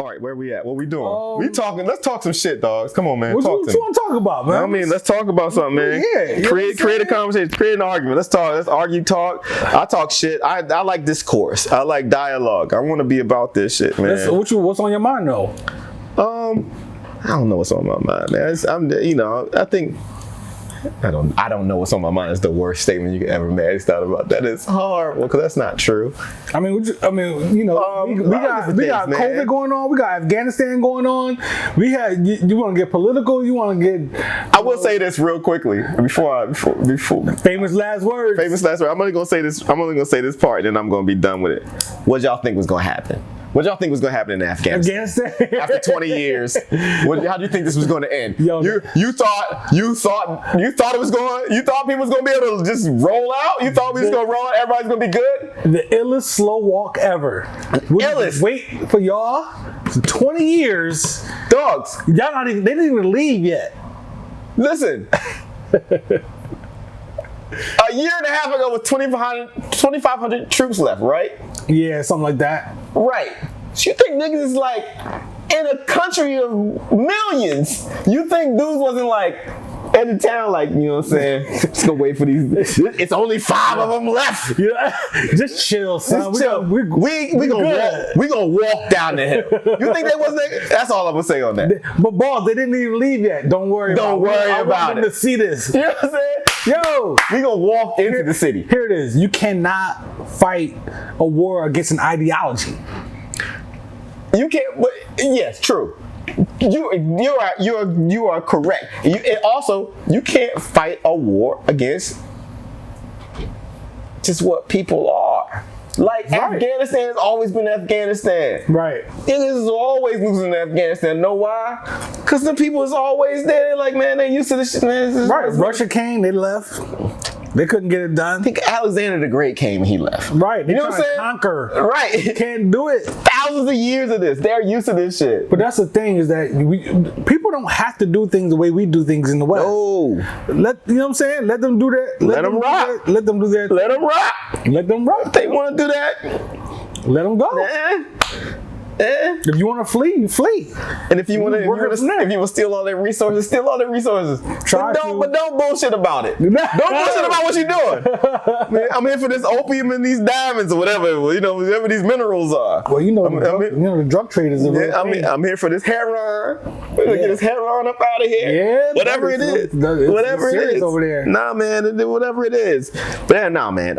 All right, where we at? What we doing? We talking. Let's talk some shit, dogs. Come on, man. What you want to talk about, man? I mean, let's talk about something, man. Yeah. Create a conversation. Create an argument. Let's talk. Let's argue, talk. I talk shit. I like discourse. I like dialogue. I want to be about this shit, man. What's on your mind, though? I don't know what's on my mind, man. I think. I don't know what's on my mind is the worst statement you could ever make. It's not about that. It's horrible because that's not true. I mean, we got COVID going on. We got Afghanistan going on. We had. You want to get political? You want to get? I will say this real quickly before. Famous last words. Famous last words. I'm only gonna say this. I'm only gonna say this part, and then I'm gonna be done with it. What y'all think was gonna happen? What y'all think was going to happen in Afghanistan? After 20 years, how do you think this was going to end? You thought it was going. You thought people was going to be able to just roll out. You thought we was going to roll out. Everybody's going to be good. The illest slow walk ever. Illest. Wait for y'all. 20 years, dogs. Y'all not even. They didn't even leave yet. Listen. A year and a half ago, with 2,500 troops left, right? Yeah, something like that. Right. So you think niggas is like in a country of millions? You think dudes wasn't like in the town, like, you know what I'm saying? Just gonna wait for these. It's only 5 of them left. Yeah, just chill, son. We gonna walk down the hill. You think they wasn't? That's all I'm gonna say on that. But boss, they didn't even leave yet. Don't worry about it. I want them to see this. You know what I'm saying? Yo, we gonna walk into the city. Here it is. You cannot fight a war against an ideology. You can't. But yes, true. You are correct. You can't fight a war against just what people are. Like, right. Afghanistan has always been Afghanistan. Right. Niggas is always losing in Afghanistan. Know why? Because the people is always there. They're like, man, they used to this shit, man. Right. Russia came, they left. They couldn't get it done. I think Alexander the Great came and he left. Right. You know what I'm saying? Conquer. Right. Can't do it. Thousands of years of this. They're used to this shit. But that's the thing is that people don't have to do things the way we do things in the West. No. You know what I'm saying? Let them do that. Let them rock. Let them do that. Let them rock. Let them rock. If they want to do that, let them go. If you want to flee, you flee. And if you want to steal all their resources, steal all their resources. But don't bullshit about it. Don't bullshit about what you're doing. Man, I'm here for this opium and these diamonds or whatever, whatever these minerals are. Well, the drug traders are I'm here for this heroin. We're gonna get this heroin up out of here. Yeah, whatever it is. Whatever it is over there. Nah, man, whatever it is. But nah, man.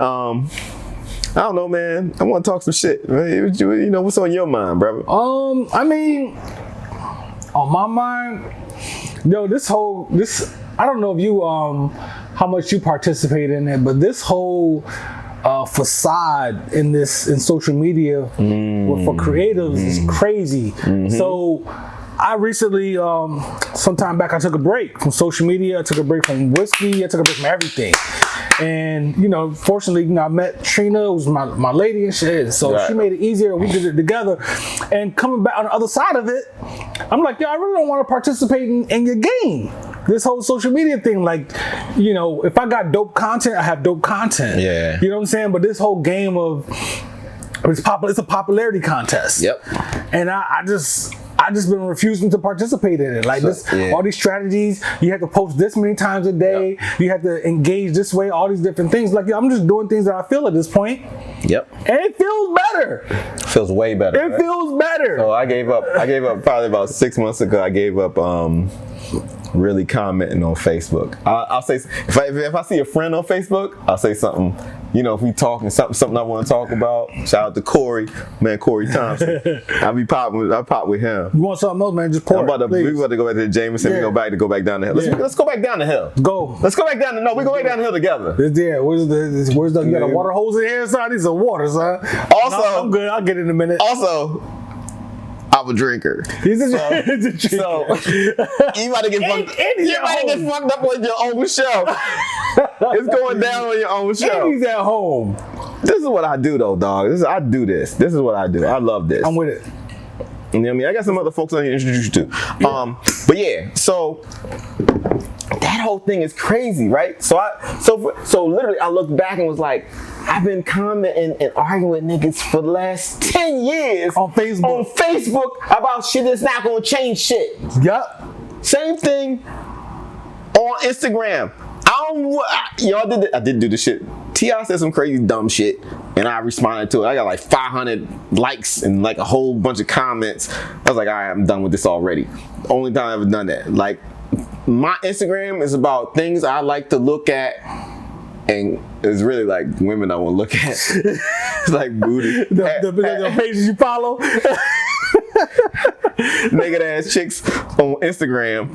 I don't know, man. I want to talk some shit. What's on your mind, brother? I mean, on my mind, I don't know if you, how much you participate in it, but this whole facade in social media for creatives is crazy. Mm-hmm. So I recently, some time back, I took a break from social media. I took a break from whiskey. I took a break from everything. And, fortunately, I met Trina, who was my lady and shit. So She made it easier. We did it together. And coming back on the other side of it, I'm like, I really don't want to participate in your game. This whole social media thing, like, if I got dope content, I have dope content. Yeah. You know what I'm saying? But this whole game of, it's a popularity contest. Yep. And I just been refusing to participate in it. Like all these strategies, you have to post this many times a day. Yep. You have to engage this way, all these different things. Like, I'm just doing things that I feel at this point. Yep. And it feels better. Feels way better. It feels better. So I gave up probably about 6 months ago. I gave up really commenting on Facebook. I'll say if I see a friend on Facebook, I'll say something. If we talking something I want to talk about. Shout out to Corey Thompson. I pop with him. You want something else, man? Just pour. We about to go back to the Jameson. Yeah. We go back down the hill. Let's go back down the hill. Go. Let's go back down the. No, we go back down the hill together. Yeah. Where's the? You got a water hose in here, son? I need some water, son. Also, no, I'm good. I'll get it in a minute. Also, I'm a drinker. He's a drinker. So you might get fucked up on your own show. It's going down on your own show. And he's at home. This is what I do, though, dog. I do this. This is what I do. I love this. I'm with it. You know what I mean? I got some other folks I need to introduce you to. Yeah. But yeah, so that whole thing is crazy, right? So literally, I looked back and was like, I've been commenting and arguing with niggas for the last 10 years on Facebook about shit that's not gonna change shit. Yup. Same thing on Instagram. I did do the shit. T.I. said some crazy dumb shit, and I responded to it. I got like 500 likes and like a whole bunch of comments. I was like, all right, I'm done with this already. Only time I've ever done that. Like, my Instagram is about things I like to look at, and it's really like women I want to look at. It's like booty. The pages you follow. Naked ass chicks on Instagram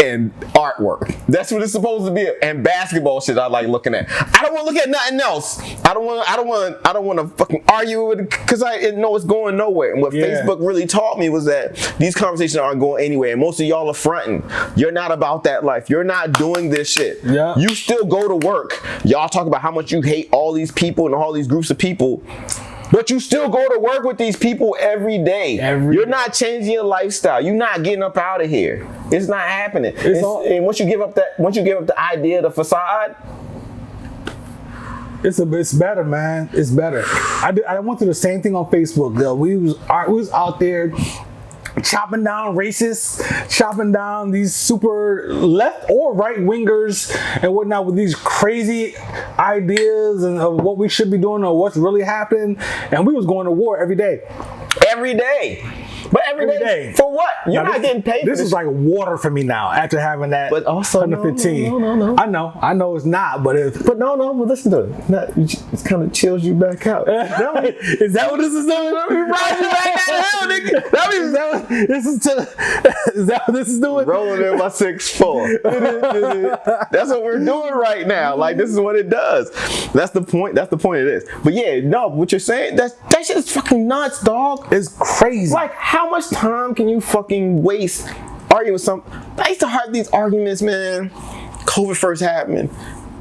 and artwork. That's what it's supposed to be. And basketball shit I like looking at. I don't want to look at nothing else. I don't want to fucking argue with it because I know it's going nowhere. And what Facebook really taught me was that these conversations aren't going anywhere. And most of y'all are fronting. You're not about that life. You're not doing this shit. Yeah. You still go to work. Y'all talk about how much you hate all these people and all these groups of people. But you still go to work with these people every day. You're not changing your lifestyle. You're not getting up out of here. It's not happening. And once you give up the idea, the facade, it's better, man. It's better. I went through the same thing on Facebook, though. We was out there chopping down racists, chopping down these super left or right wingers and whatnot with these crazy ideas and of what we should be doing or what's really happening. And we was going to war every day. Every day. But every day. For what? You're not getting paid for this. This is like water for me now after having that. But also, 115. No. I know it's not, but but listen to it. It kind of chills you back out. Is that what this is doing? Is that what this is doing? Rolling in my 6'4". That's what we're doing right now. Like, this is what it does. That's the point. That's the point of this. But yeah, no, what you're saying, that shit is fucking nuts, dog. It's crazy. Like, how much time can you fucking waste arguing with some? I used to have these arguments, man. COVID first happened.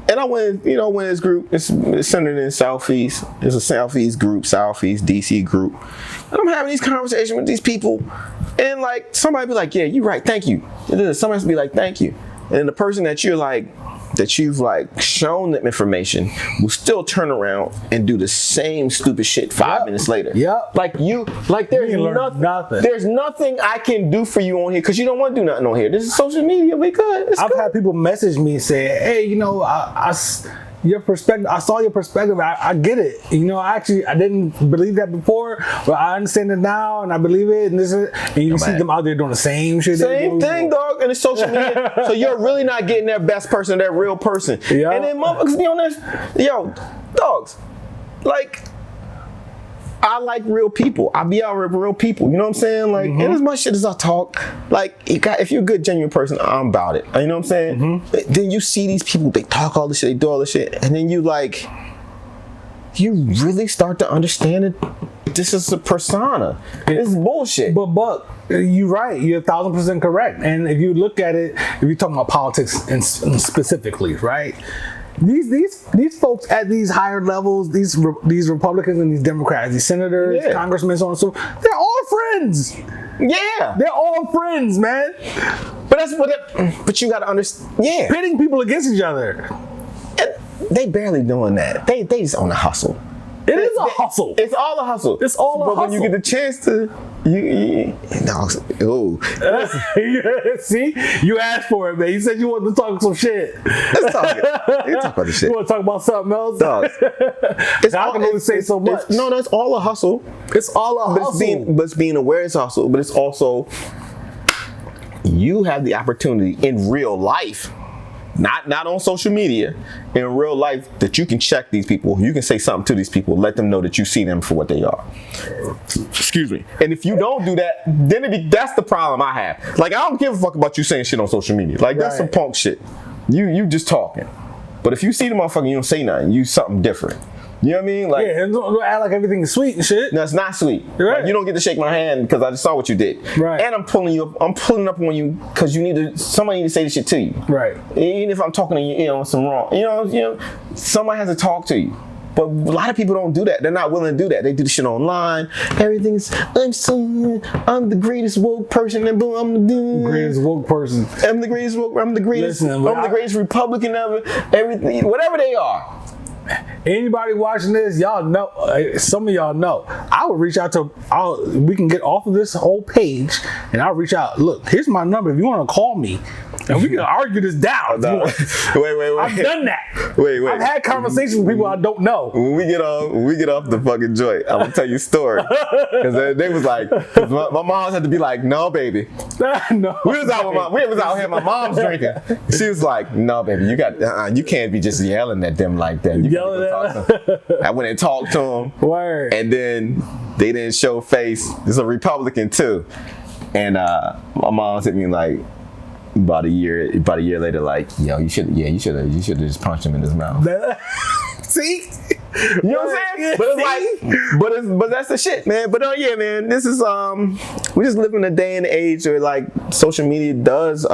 And I went, when this group, it's centered in Southeast. It's a Southeast group, Southeast DC group. And I'm having these conversations with these people. And like, somebody be like, yeah, you're right, thank you. And somebody else be like, thank you. And the person that you've shown them information will still turn around and do the same stupid shit 5 minutes later. Yep. There's nothing I can do for you on here because you don't want to do nothing on here. This is social media. We good. I've had people message me and say, hey, your perspective, I saw your perspective. I get it. I didn't believe that before, but I understand it now, and I believe it. And you see them out there doing the same shit. Same thing, dog. And it's social media, so you're really not getting their best person, their real person. Yeah. And then motherfuckers be on this, dogs. Like, I like real people. I be out with real people. You know what I'm saying? Like, and as much shit as I talk, like, if you're a good, genuine person, I'm about it. You know what I'm saying? Then you see these people, they talk all this shit, they do all this shit, and then you really start to understand it. This is a persona. It's bullshit. But Buck, you're right. You're 1,000% correct. And if you look at it, if you're talking about politics and specifically, right? These folks at these higher levels, these Republicans and these Democrats, these senators, congressmen, so on and so forth, they're all friends. Yeah, they're all friends, man. But you got to understand. Yeah, pitting people against each other. And they barely doing that. They just on the hustle. It is a hustle. It's all a hustle. It's all a hustle. But when you get the chance to, see, you asked for it, man. You said you wanted to talk some shit. Let's talk it. You talk about this shit. You want to talk about something else? Dogs. I can only say so much. No, it's all a hustle. It's all a hustle. But it's being aware it's hustle. But it's also, you have the opportunity in real life, not on social media, in real life, that you can check these people. You can say something to these people, let them know that you see them for what they are. Excuse me. And if you don't do that, then that's the problem I have. Like, I don't give a fuck about you saying shit on social media. Like, that's some punk shit. You just talking. But if you see the motherfucker, you don't say nothing. You something different. You know what I mean? Like, yeah, and don't act like everything is sweet and shit. No, it's not sweet. Right. Like, you don't get to shake my hand because I just saw what you did. Right. And I'm pulling up on you because somebody need to say this shit to you. Right. Even if I'm talking to you, some wrong. Somebody has to talk to you. But a lot of people don't do that. They're not willing to do that. They do the shit online. I'm the greatest woke person. And boom, I'm the greatest woke person. I'm the greatest woke. I'm the greatest. Listen, I'm the greatest Republican ever. Everything, whatever they are. Anybody watching this, y'all know. Some of y'all know. I would reach out to. We can get off of this whole page, and I'll reach out. Look, here's my number. If you want to call me, and we can argue this down. No. Wait. I've done that. Wait. I've had conversations with people I don't know. When we get off the fucking joint, I'm gonna tell you a story. Because they was like, my mom had to be like, no, baby. No. We was out here. My mom's drinking. She was like, no, baby, you can't be just yelling at them like that. You Yelling at them. I went and talked to them. Word. And then they didn't show face. This is a Republican too. And my mom hit me like about a year later, like, yo, you should have just punched him in his mouth. See? You know what I'm saying? But it's like, but that's the shit, man. But yeah, man, this is we just live in a day and age where like social media does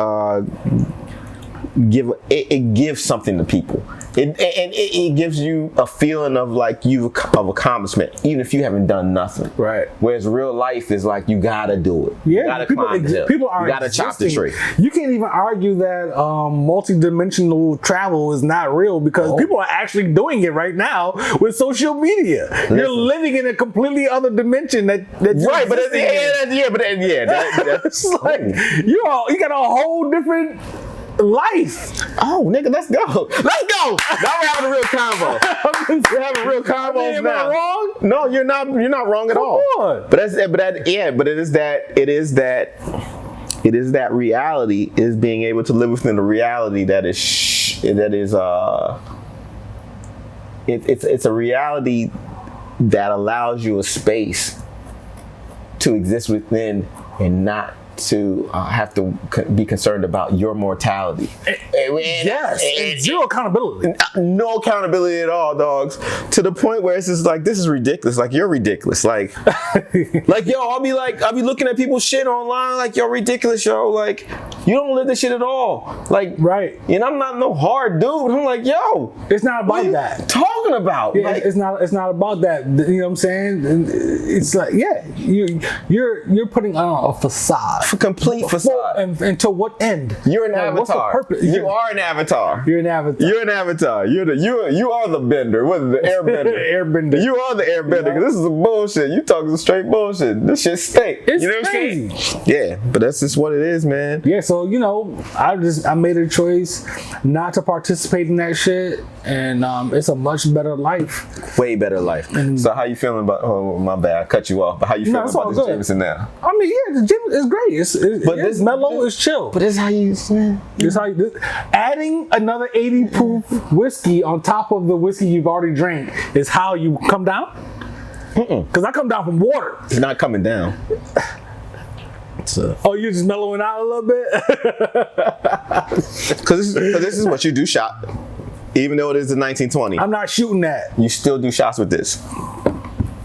gives something to people. It gives you a feeling of like of accomplishment, even if you haven't done nothing. Right. Whereas real life is like you gotta do it. Yeah. You gotta climb the hill. People are. You gotta chop the tree. You can't even argue that multi-dimensional travel is not real because people are actually doing it right now with social media. Listen. You're living in a completely other dimension that right. But that's like you got a whole different life. Oh, nigga, let's go. Now we're having a real convo. We're having real convos now. Am I wrong? No, you're not wrong at all. Come on. But it is that reality is being able to live within the reality it's a reality that allows you a space to exist within and not to have to be concerned about your mortality. And zero accountability. No accountability at all, dogs. To the point where it's just like, this is ridiculous. Like, you're ridiculous. Like, yo, I'll be looking at people's shit online. Like, you're ridiculous, yo. Like, you don't live this shit at all. Like, right. And I'm not no hard dude. I'm like, yo, it's not about what are that. You talking about? Yeah, like, it's not about that. You know what I'm saying? It's like, yeah, you're putting on a facade. A complete facade. And to what end? You're an avatar. What's the purpose? You are an avatar. You're an avatar. You're an avatar. You are the bender. What is the airbender? Airbender. You are the airbender. Because this is some bullshit. You talking some straight bullshit. This shit stink. It's you know crazy. What I'm saying? Yeah, but that's just what it is, man. Yeah, so I made a choice not to participate in that shit, and it's a much better life. Way better life. So how you feeling about? Oh, my bad, I cut you off. But how you feeling about this Jameson now? I mean, yeah, the Jameson is great. It's mellow. It's chill. But this how you. Adding another 80 proof whiskey on top of the whiskey you've already drank is how you come down. Because I come down from water. It's not coming down. Oh, you're just mellowing out a little bit? Because this is what you do shot. Even though it is the 1920. I'm not shooting that. You still do shots with this.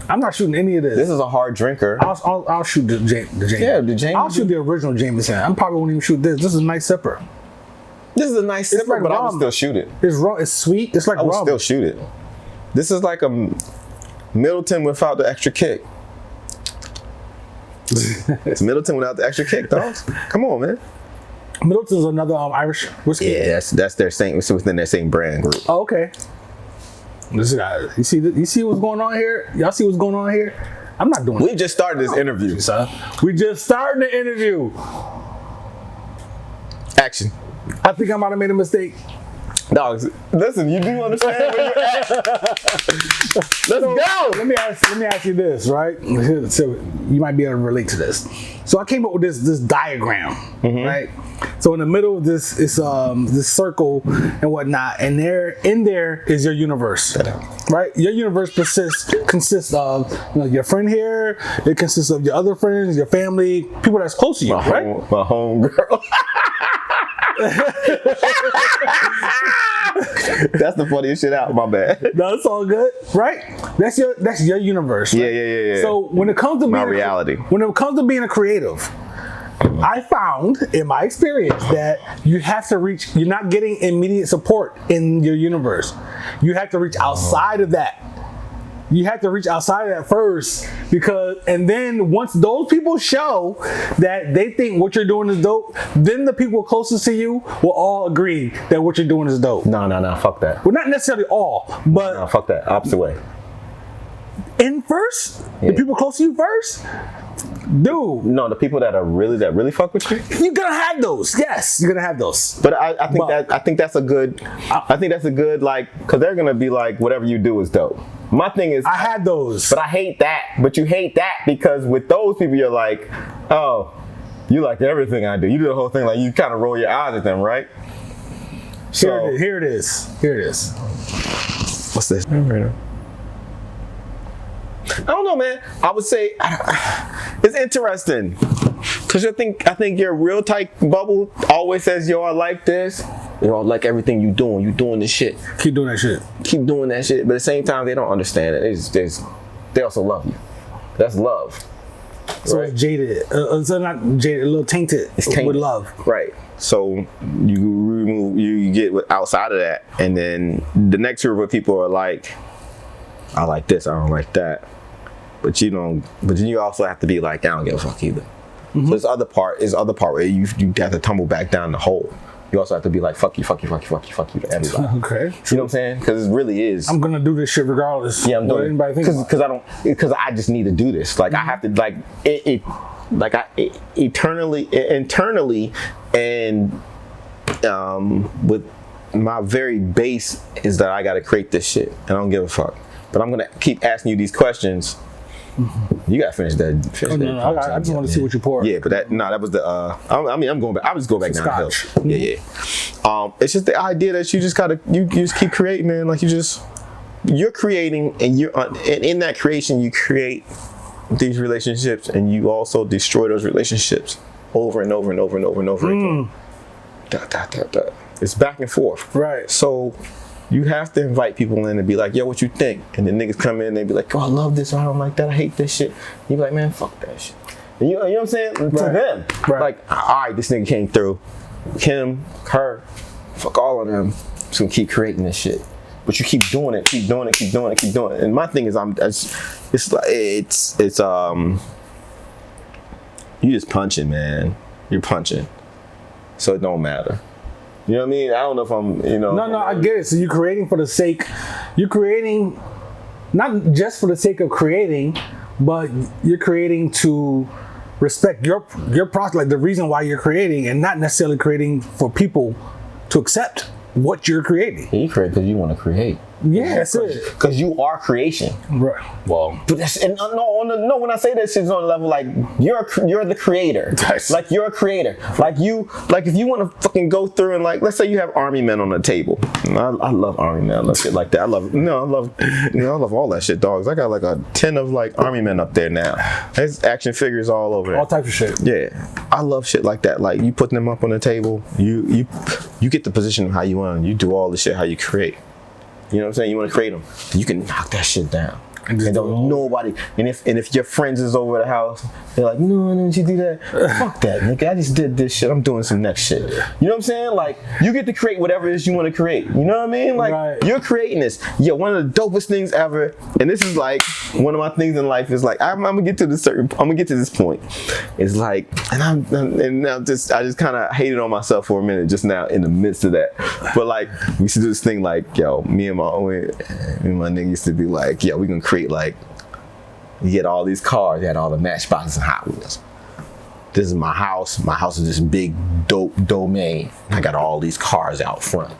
I'm not shooting any of this. This is a hard drinker. I'll shoot the Jameson. Yeah, the Jameson. I'll shoot the original Jameson. I probably won't even shoot this. This is a nice sipper. This is a nice sipper, but I would still shoot it. It's raw. It's sweet. It's like I would rum. still shoot it. This is like a Middleton without the extra kick. It's Middleton without the extra kick, dogs. Come on, man. Middleton's another Irish whiskey. Yeah, that's their same. It's within their same brand group. Oh, okay. This guy, you see what's going on here? Y'all see what's going on here? I'm not doing. We just started this interview, son. We just starting the interview. Action. I think I might have made a mistake. Dogs, listen, you do understand where you're at. Let's go. Let me ask you this, right? So you might be able to relate to this. So I came up with this diagram, right? So in the middle of this is this circle and whatnot, and in there is your universe, right? Your universe consists of your friend here. It consists of your other friends, your family, people that's close to you, right? My home girl. That's the funniest shit out. My bad. No, it's all good, right? That's your universe. Right? Yeah. So when it comes to my reality, when it comes to being a creative, I found in my experience that you have to reach. You're not getting immediate support in your universe. You have to reach outside of that. You have to reach outside of that first, and then once those people show that they think what you're doing is dope, then the people closest to you will all agree that what you're doing is dope. No, fuck that. Well, not necessarily all, but No, fuck that. Opposite way. in first, the people close to you first, dude. No, the people that really fuck with you. You're gonna have those. Yes, you're gonna have those. But I think that's a good like, because they're gonna be like, whatever you do is dope. My thing is, I had those, but I hate that. But you hate that because with those people, you're like, oh, you like everything I do. You do the whole thing, like you kind of roll your eyes at them, right? So here it is. What's this? I don't know, man. I would say it's interesting because I think your real tight bubble always says, "Yo, I like this." Yo, I like everything you doing. You doing this shit. Keep doing that shit. Keep doing that shit. But at the same time, they don't understand it. They also love you. That's love. So right? It's jaded. So not jaded. A little tainted. It's tainted with love. Right. So you get outside of that, and then the next group of people are like, I like this. I don't like that. But you don't. But then you also have to be like, I don't give a fuck either. Mm-hmm. So this other part where you have to tumble back down the hole. You also have to be like, fuck you to everybody. Okay. You know what I'm saying? Because it really is. I'm gonna do this shit regardless. Yeah, I'm doing it. Because I just need to do this. Like, I have to, like, internally, and with my very base is that I gotta create this shit. And I don't give a fuck. But I'm gonna keep asking you these questions. You gotta finish that. I just want to see what you pour. Yeah, but that was the. I'm going back. I just go back down the hill. Mm-hmm. Yeah. It's just the idea that you just gotta you just keep creating, man. Like you're creating, and and in that creation you create these relationships, and you also destroy those relationships over and over and over and over and over again. It's back and forth. Right. So you have to invite people in and be like, yo, what you think? And the niggas come in and they be like, oh, I love this, or I don't like that, I hate this shit. You be like, man, fuck that shit. And you know what I'm saying? Right. To them. Right. Like, all right, this nigga came through. Him, her, fuck all of them. Just gonna keep creating this shit. But you keep doing it. And my thing is, you just punching, man. You're punching. So it don't matter. You know what I mean? I don't know if I'm, No, I get it. So you're creating not just for the sake of creating, but you're creating to respect your process, like the reason why you're creating, and not necessarily creating for people to accept what you're creating. You create because you want to create. Yeah, that's it. Because you are creation. Right. Well, but that's no. When I say that shit's on a level like you're the creator. Like you're a creator. Like if you want to fucking go through and like, let's say you have army men on the table. I love army men. I love shit like that. I love all that shit, dogs. I got like a 10 of like army men up there now. There's action figures all over there. All types of shit. Yeah, I love shit like that. Like you putting them up on the table. You get the position of how you want. You do all the shit how you create. You know what I'm saying? You want to create them. You can knock that shit down. And don't nobody. And if your friends is over the house, they're like, no, don't you do that? Fuck that, nigga. I just did this shit. I'm doing some next shit. You know what I'm saying? Like, you get to create whatever it is you want to create. You know what I mean? Like, right. You're creating this. Yo, one of the dopest things ever. And this is like one of my things in life is like, I'm gonna get to this point. It's like, I just kind of hated on myself for a minute just now in the midst of that. But like, we used to do this thing like, yo, me and my nigga used to be like, yo, we gonna create like, you get all these cars, you had all the Matchboxes and Hot Wheels. This is my house. My house is this big dope domain. I got all these cars out front.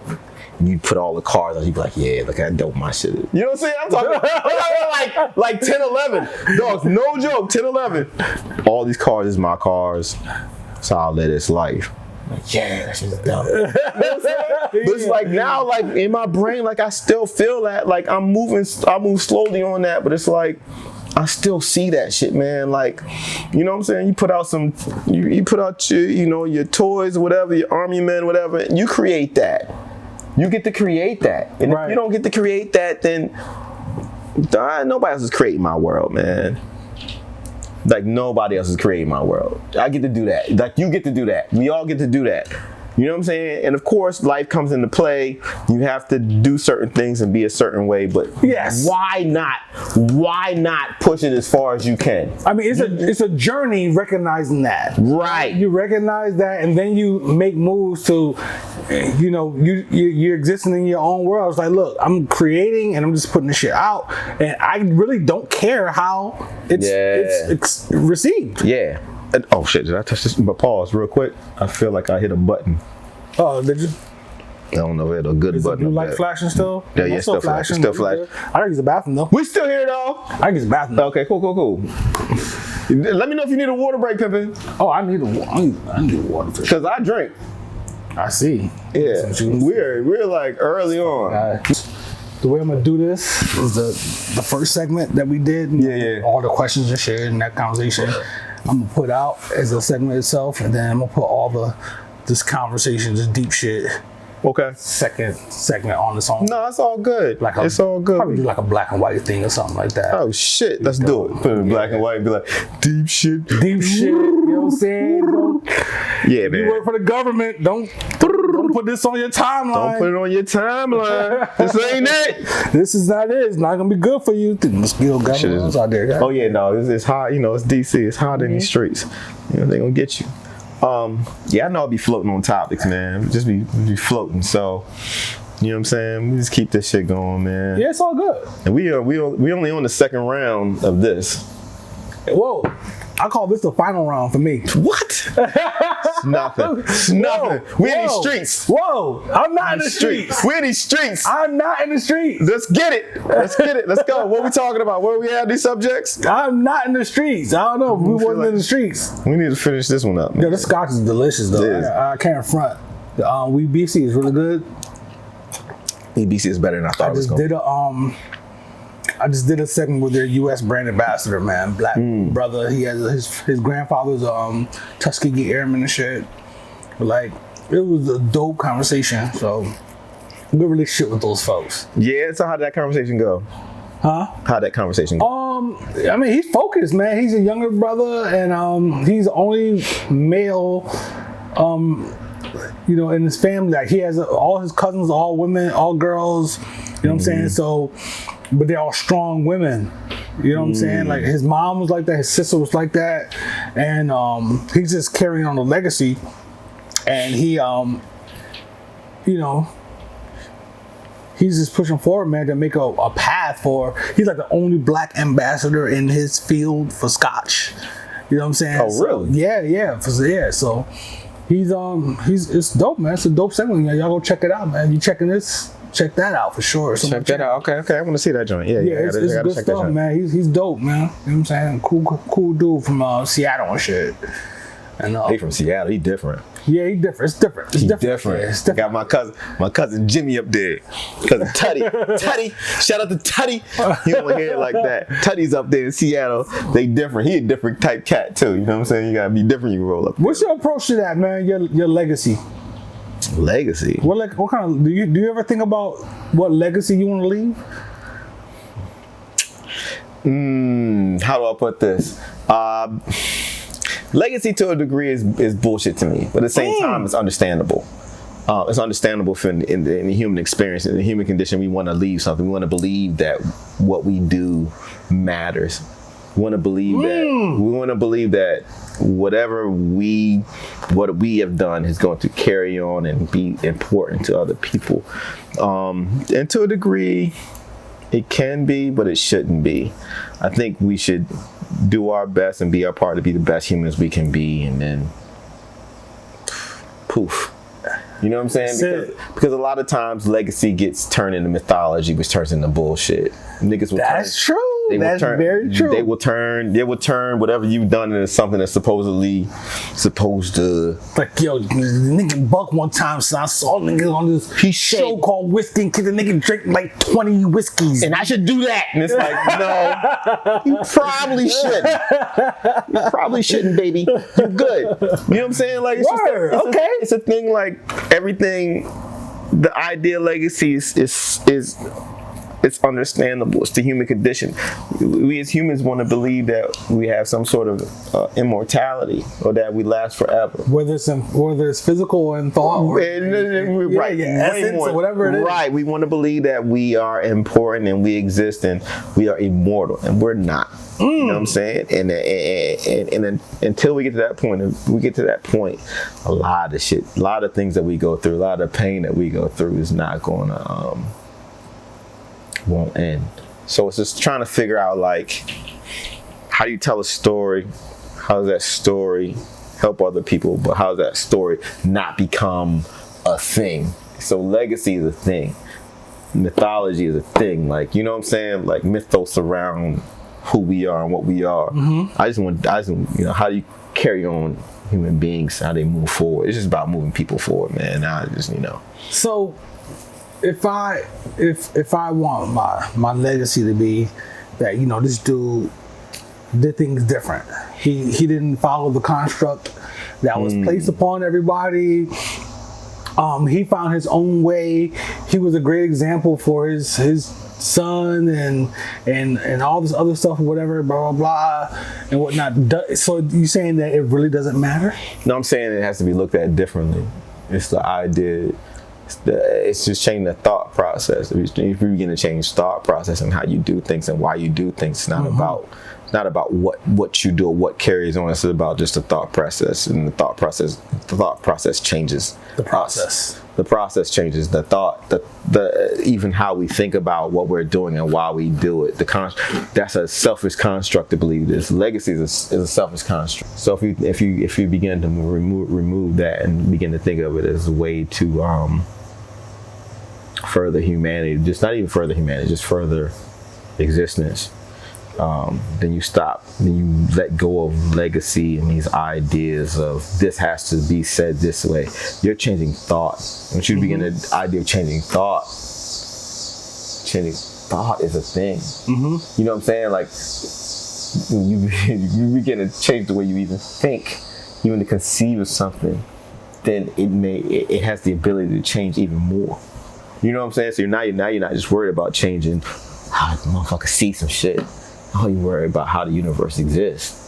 You put all the cars on, you be like, yeah, look how dope my shit is. You know what I'm saying? I'm talking about like 10, 11. Dogs, no joke, 10, 11. All these cars is my cars. So I'll let it's life. Like, yeah, that shit's dope. You know what I'm saying? But it's like now, like in my brain, like I still feel that. Like I move slowly on that, but it's like I still see that shit, man. Like, you know what I'm saying? You put out your toys or whatever, your army men, whatever, you create that. You get to create that. And right. If you don't get to create that, then nobody else is creating my world, man. Like nobody else is creating my world. I get to do that. Like you get to do that. We all get to do that. You know what I'm saying? And of course, life comes into play. You have to do certain things and be a certain way. But yes, why not? Why not push it as far as you can? I mean, it's a journey recognizing that. Right. You recognize that, and then you make moves to, you know, you're existing in your own world. It's like, look, I'm creating and I'm just putting the shit out, and I really don't care how it's received. Yeah. And, oh shit! Did I touch this? But pause real quick. I feel like I hit a button. Oh, did you? I don't know if it a good Is button. Blue light flashing still? Yeah, still flashing. Still flashing. I gotta use the bathroom though. We still here though. I can use the bathroom. Okay, cool. Let me know if you need a water break, Pimpin. Oh, I need a water break. Cause I drink. I see. Yeah, we're like early on. The way I'm gonna do this is the first segment that we did. Yeah. All the questions and shared in that conversation, I'm gonna put out as a segment itself, and then I'm gonna put all this conversation, this deep shit. Okay. Second segment on its own. No, it's all good. It's all good. Probably do like a black and white thing or something like that. Oh shit, let's do it. Put it in black and white and be like, deep shit. Deep shit. You know what I'm saying? Yeah, man. You work for the government. Don't put this on your timeline. Don't put it on your timeline. This ain't it. This is not it. It's not gonna be good for you. The mosquito government out there. Guys. Oh yeah, no, it's hot. You know, it's DC. It's hot in these streets. You know, they gonna get you. Yeah, I know I'll be floating on topics, man. Just be floating. So, you know what I'm saying? We just keep this shit going, man. Yeah, it's all good. And we only on the second round of this. Whoa. I call this the final round for me. What? Nothing. Nothing. We in these streets. Whoa. I'm not in the streets. We in these streets. I'm not in the streets. Let's get it. Let's go. What we talking about? Where we have these subjects? I'm not in the streets. I don't know. We wasn't in the streets. We need to finish this one up, man. Yo, this scotch is delicious, though. I can't front. The Wee BC is really good. EBC is better than I thought it was going to be. I just did a segment with their U.S. brand ambassador, man. Black brother. He has his grandfather's Tuskegee Airman and shit. But like, it was a dope conversation. So, good relationship with those folks. Yeah. So how did that conversation go? Huh? How'd that conversation go? I mean, he's focused, man. He's a younger brother, and he's the only male. You know, in his family, like he has all his cousins, all women, all girls. You know what I'm saying? So, but they're all strong women. You know what I'm saying? Like his mom was like that, his sister was like that, and he's just carrying on the legacy. And he, you know, he's just pushing forward, man, to make a path for. He's like the only black ambassador in his field for Scotch. You know what I'm saying? Oh, really? Yeah. So. He's it's dope, man. It's a dope segment. Y'all go check it out, man. You checking this? Check that out for sure. Check that out. Okay. I want to see that joint. Yeah. It's good stuff, man. He's dope, man. You know what I'm saying? Cool dude from Seattle and shit. And he from Seattle. He different. Yeah, he different. It's different. He's different. Yeah, it's different. Got my cousin Jimmy up there. Cousin Tutty. Shout out to Tutty. You don't hear it like that. Tutty's up there in Seattle. They different. He a different type cat too. You know what I'm saying? You gotta be different. You can roll up. What's your approach to that, man? Your legacy. Legacy. What kind of do you ever think about what legacy you want to leave? How do I put this? Legacy to a degree is bullshit to me, but at the same time, it's understandable. It's understandable for in the human experience, in the human condition. We want to leave something. We want to believe that what we do matters. We want to believe that. We want to believe that whatever what we have done is going to carry on and be important to other people. And to a degree, it can be, but it shouldn't be. I think we should do our best and be our part to be the best humans we can be, and then poof. You know what I'm saying? Because a lot of times legacy gets turned into mythology, which turns into bullshit. Niggas will That's true. That's very true. They will turn whatever you've done into something that's supposed to. Like, yo, the nigga buck one time, so I saw niggas on this show called Whiskey, and the nigga drink like 20 whiskeys. And I should do that. And it's like, no, you probably shouldn't. You probably shouldn't, baby. You're good. You know what I'm saying? Like, it's a thing like everything, the idea legacy is It's understandable. It's the human condition. We as humans want to believe that we have some sort of immortality, or that we last forever. Whether it's physical or in thought, or right, essence, or whatever it is. Right, we want to believe that we are important and we exist and we are immortal, and we're not. You know what I'm saying? And until we get to that point, a lot of things that we go through, a lot of pain that we go through is not going to won't end. So it's just trying to figure out, like, how do you tell a story? How does that story help other people? But how does that story not become a thing? So legacy is a thing. Mythology is a thing. Like, you know what I'm saying? Like, mythos around who we are and what we are. I just want, you know, how do you carry on human beings, how they move forward? It's just about moving people forward, man. I just, you know. So if I want my legacy to be that, you know, this dude did things different. He didn't follow the construct that was placed upon everybody. He found his own way. He was a great example for his son and all this other stuff, whatever, blah blah blah and whatnot. So you saying that it really doesn't matter? No, I'm saying it has to be looked at differently. It's the idea. It's just changing the thought process. If you begin to change thought process and how you do things and why you do things, it's not about what you do or what carries on. It's about just the thought process, and the thought process changes the process. The process changes the thought, the even how we think about what we're doing and why we do it. That's a selfish construct to believe this. Legacy is a selfish construct. So if you begin to remove that and begin to think of it as a way to further humanity, just not even further humanity, just further existence, then you let go of legacy and these ideas of this has to be said this way. You're changing thought. Once you begin the idea of changing thought is a thing. You know what I'm saying? Like, you begin to change the way you even think, even to conceive of something, then it has the ability to change even more. You know what I'm saying? So you're not just worried about changing how the motherfucker see some shit. Oh, you worry about how the universe exists.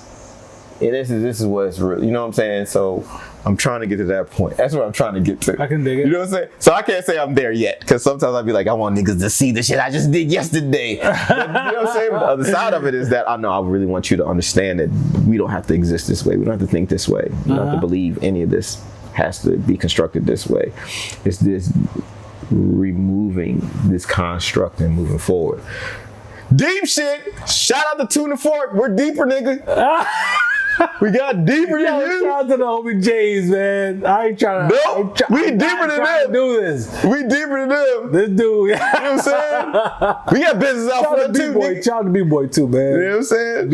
And this is what it's real. You know what I'm saying? So I'm trying to get to that point. That's what I'm trying to get to. I can dig it. You know what I'm saying? So I can't say I'm there yet, because sometimes I'll be like, I want niggas to see the shit I just did yesterday. But, you know what I'm saying? But the other side of it is that I really want you to understand that we don't have to exist this way. We don't have to think this way. We don't have to believe any of this has to be constructed this way. It's this removing this construct and moving forward. Deep shit. Shout out to Tuna Fork. We're deeper, nigga. We got deeper than you. Shout out to the homie James, man. I ain't trying to. Nope. We deeper than them. Do this. We deeper than them. This dude. You know what I'm saying? We got business out for them too, nigga. Shout out to B-Boy too, man. You know what I'm saying?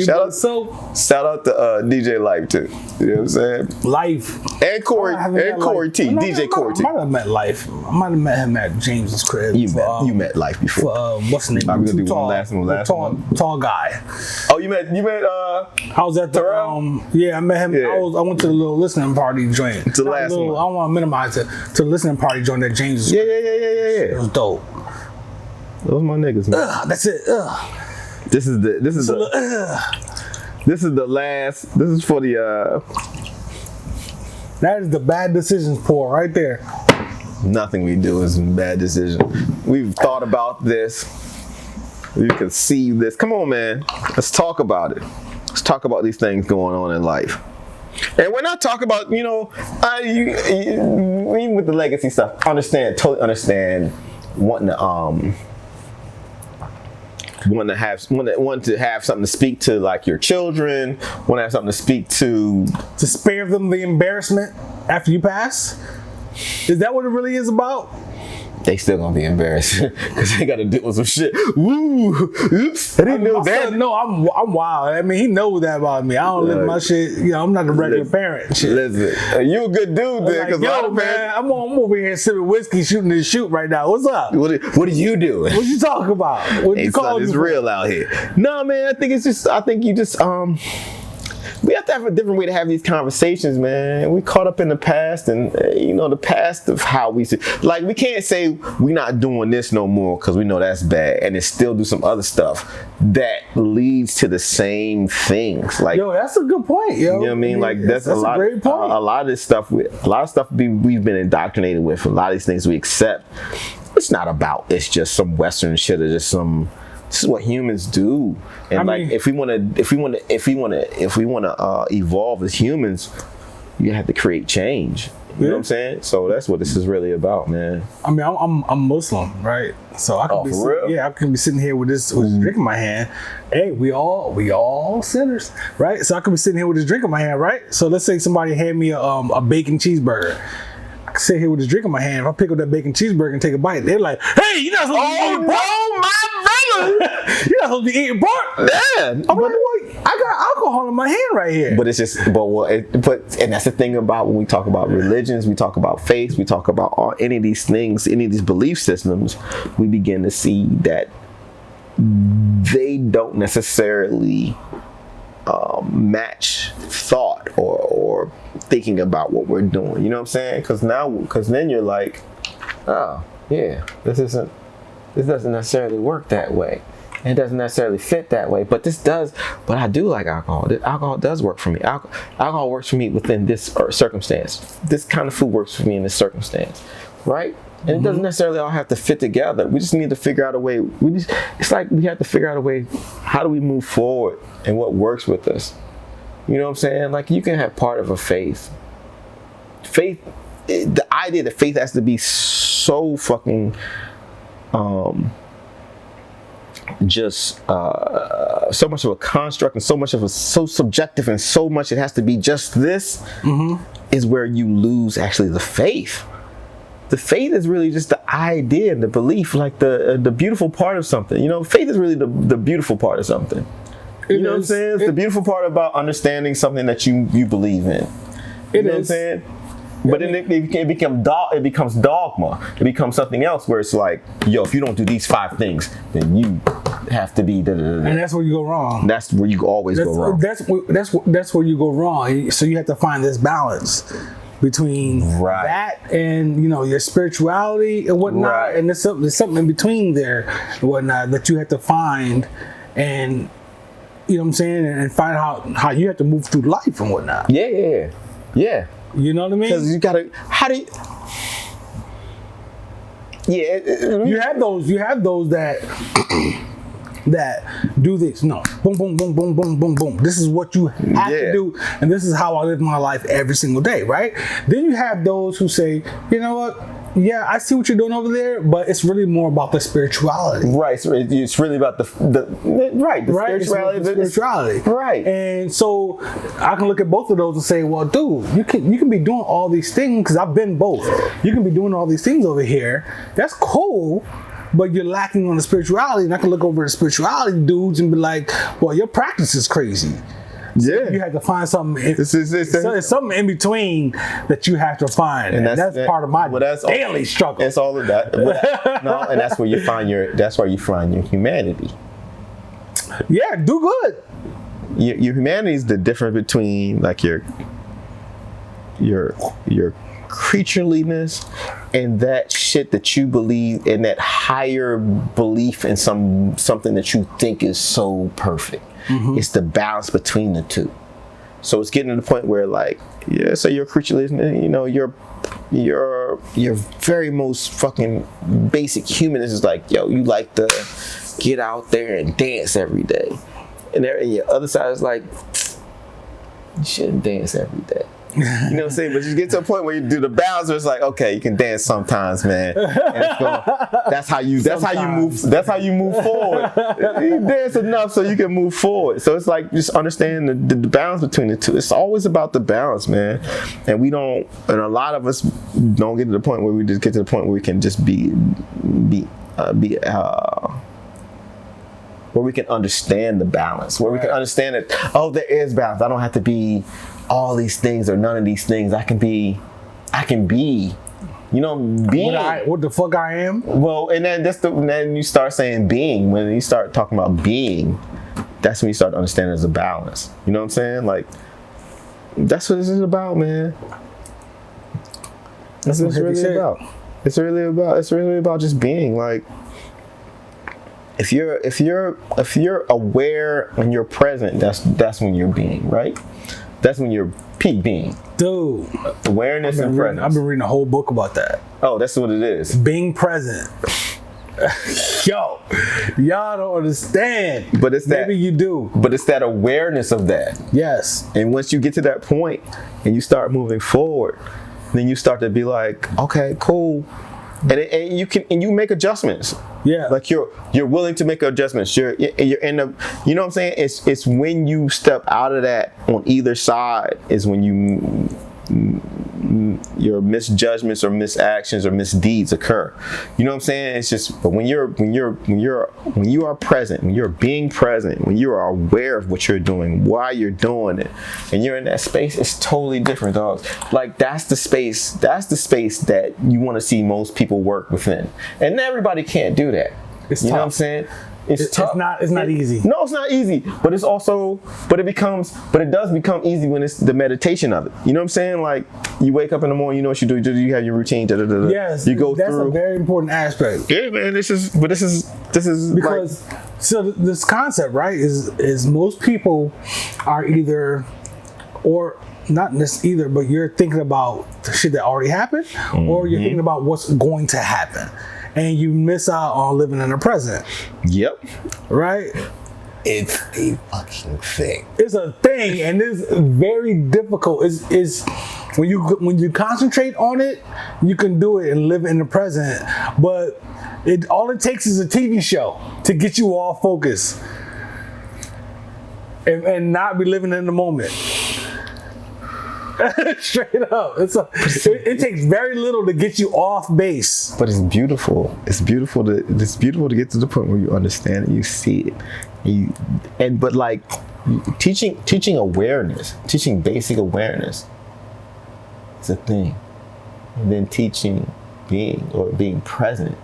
Shout out to DJ Life too. You know what I'm saying? Life. And Corey T. DJ Corey T. I might have met Life. I might have met him at James's crib. You met Life before. What's the name? I'm gonna do one last one. Tall guy. Oh, you met I was at the yeah, I met him. Yeah. I went to the little listening party joint. It's the last one. I don't want to minimize it. To the listening party joint that James. Yeah. It was dope. Those my niggas, man. That's it. This is the last. This is for the. That is the bad decisions pour right there. Nothing we do is a bad decision. We've thought about this. You can see this. Come on, man. Let's talk about it. Let's talk about these things going on in life. And we're not talking about, even with the legacy stuff, totally understand wanting to have something to speak to, like your children, want to have something to speak to spare them the embarrassment after you pass. Is that what it really is about? They still gonna be embarrassed because they gotta deal with some shit. Woo! Oops! I didn't know that. No, I'm wild. I mean, he knows that about me. I don't live my shit. I'm not a regular parent. Shit. Listen, you a good dude, then? Like, yo, man, I'm over here sipping whiskey, shooting this shoot right now. What's up? What are you doing? What you talking about? What you calling? It's real out here. No, man. I think you just we have to have a different way to have these conversations, man. We caught up in the past, and the past of how we see. Like, we can't say we're not doing this no more because we know that's bad, and then still do some other stuff that leads to the same things. Like, yo, that's a good point, yo. You know what I mean? Like, that's a lot. Great point. A lot of this stuff. A lot of stuff we've been indoctrinated with. A lot of these things we accept. It's not about. It's just some Western shit or just some. This is what humans do, and if we want to evolve as humans, you have to create change. You know what I'm saying? So that's what this is really about, man. I mean, I'm Muslim, right? So I can be sitting here with this drink in my hand. Hey, we all sinners, right? So I could be sitting here with this drink in my hand, right? So let's say somebody hand me a bacon cheeseburger. I can sit here with this drink in my hand. If I pick up that bacon cheeseburger and take a bite, they're like, "Hey, you're not supposed to be eating pork, my brother. You're not supposed to be eating pork." Yeah, I'm like, "Well, I got alcohol in my hand right here." But it's just, and that's the thing about when we talk about religions, we talk about faith, we talk about any of these things, any of these belief systems, we begin to see that they don't necessarily match thought or thinking about what we're doing. You know what I'm saying? Because then you're like, oh yeah, this doesn't necessarily work that way. It doesn't necessarily fit that way, but this does. But I do like alcohol. Alcohol does work for me. Alcohol works for me within this circumstance. This kind of food works for me in this circumstance, right? And it doesn't necessarily all have to fit together. We just need to figure out a way. It's like we have to figure out a way. How do we move forward and what works with us? You know what I'm saying? Like, you can have part of a faith. The idea that faith has to be so fucking so much of a construct and so subjective and so much it has to be just this is where you lose actually the faith. The faith is really just the idea and the belief, like the beautiful part of something. You know, faith is really the beautiful part of something. You know what I'm saying? It's the beautiful part about understanding something that you believe in. You know what I'm saying? But then it becomes dogma. It becomes something else where it's like, yo, if you don't do these 5 things, then you have to be And that's where you go wrong. That's where you always go wrong. That's where you go wrong. So you have to find this balance between that and your spirituality and whatnot, and there's something in between there and whatnot that you have to find, and you know what I'm saying, and find how you have to move through life and whatnot. Yeah. You know what I mean? Because you gotta. How do you? Yeah. You have those that do this. No. Boom, boom, boom, boom, boom, boom, boom. This is what you have to do, and this is how I live my life every single day, right? Then you have those who say, you know what? Yeah, I see what you're doing over there, but it's really more about the spirituality. Right. So it's really about the spirituality. Right. And so I can look at both of those and say, well, dude, you can be doing all these things, because I've been both. You can be doing all these things over here. That's cool. But you're lacking on the spirituality, and I can look over the spirituality dudes and be like, well, your practice is crazy. So you have to find something. It's something in between that you have to find, and that's part of my daily struggle. It's all of that. And that's where you find your humanity. Yeah, do good. Your humanity is the difference between like your creatureliness and that shit that you believe in, that higher belief in something that you think is so perfect. It's the balance between the two. So it's getting to the point where, like, so your creatureliness, your very most fucking basic humanness is like, yo, you like to get out there and dance every day, and your other side is like, you shouldn't dance every day. You know what I'm saying? But you get to a point where you do the balance where it's like, okay, you can dance sometimes, man. And that's how you move forward. You dance enough so you can move forward. So it's like just understanding the balance between the two. It's always about the balance, man. And a lot of us don't get to the point where we just get to the point where we can just where we can understand the balance, where we can understand that, oh, there is balance. I don't have to be all these things or none of these things. I can be, being. What the fuck I am? Well, and then then you start saying being. When you start talking about being, that's when you start understanding there's a balance. You know what I'm saying? Like, that's what this is about, man. That's what it's really about. It's really about just being like, if you're aware and you're present, that's when you're being, right? That's when you're peak being. Dude. Awareness and presence. I've been reading a whole book about that. Oh, that's what it is. Being present. Yo, y'all don't understand. But it's that. Maybe you do. But it's that awareness of that. Yes. And once you get to that point and you start moving forward, then you start to be like, okay, cool. And you make adjustments. Yeah. Like you're willing to make adjustments. You're in the, you know what I'm saying? It's when you step out of that on either side is when your misjudgments or misactions or misdeeds occur. You know what I'm saying? It's just, but when you are present, when you're being present, when you are aware of what you're doing, why you're doing it, and you're in that space, it's totally different, dogs. Like that's the space that you want to see most people work within. And everybody can't do that. It's you tough. know what I'm saying? It's tough. It's not easy. No, it's not easy. But it does become easy when it's the meditation of it. You know what I'm saying? Like you wake up in the morning, you know what you do. You have your routine. Yes, you go that's through. A very important aspect. Yeah, man. This is because like, so this concept, right, is most people are either, or not this either, but you're thinking about the shit that already happened, or you're thinking about what's going to happen. And you miss out on living in the present. Yep. Right? It's a fucking thing. It's a thing, and it's very difficult. It's when you concentrate on it, you can do it and live in the present. But all it takes is a TV show to get you all focused and not be living in the moment. Straight up, it takes very little to get you off base. But it's beautiful. It's beautiful to get to the point where you understand it, you see it, but like teaching awareness, teaching basic awareness, is a thing, and then teaching being present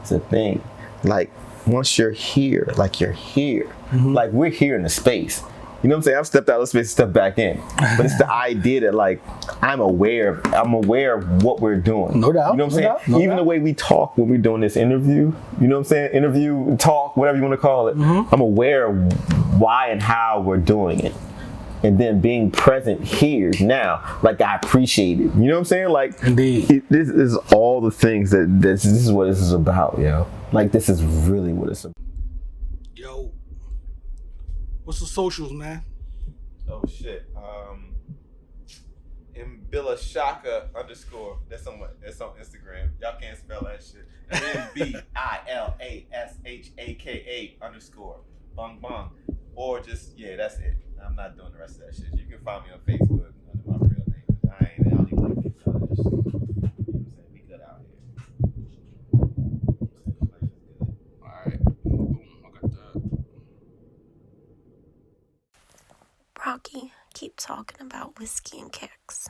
is a thing. Like once you're here, like you're here, like we're here in the space. You know what I'm saying? I've stepped out of space and stepped back in. But it's the idea that like I'm aware of what we're doing. No doubt. You know what I'm saying? Even the way we talk when we're doing this interview, you know what I'm saying? Interview, talk, whatever you want to call it. I'm aware of why and how we're doing it. And then being present here now, like I appreciate it. You know what I'm saying? Like indeed. This is all the things this is what this is about, yo. Like this is really what it's about. Yo. What's the socials, man? Oh shit. Mbilashaka _. That's on Instagram. Y'all can't spell that shit. MBILASHAKA _ bong bong. Or just that's it. I'm not doing the rest of that shit. You can find me on Facebook under my real name. I don't even want to get all that shit. You know what I'm saying? We good out here. Alright. Boom. I got that. Brocky, keep talking about whiskey and kicks.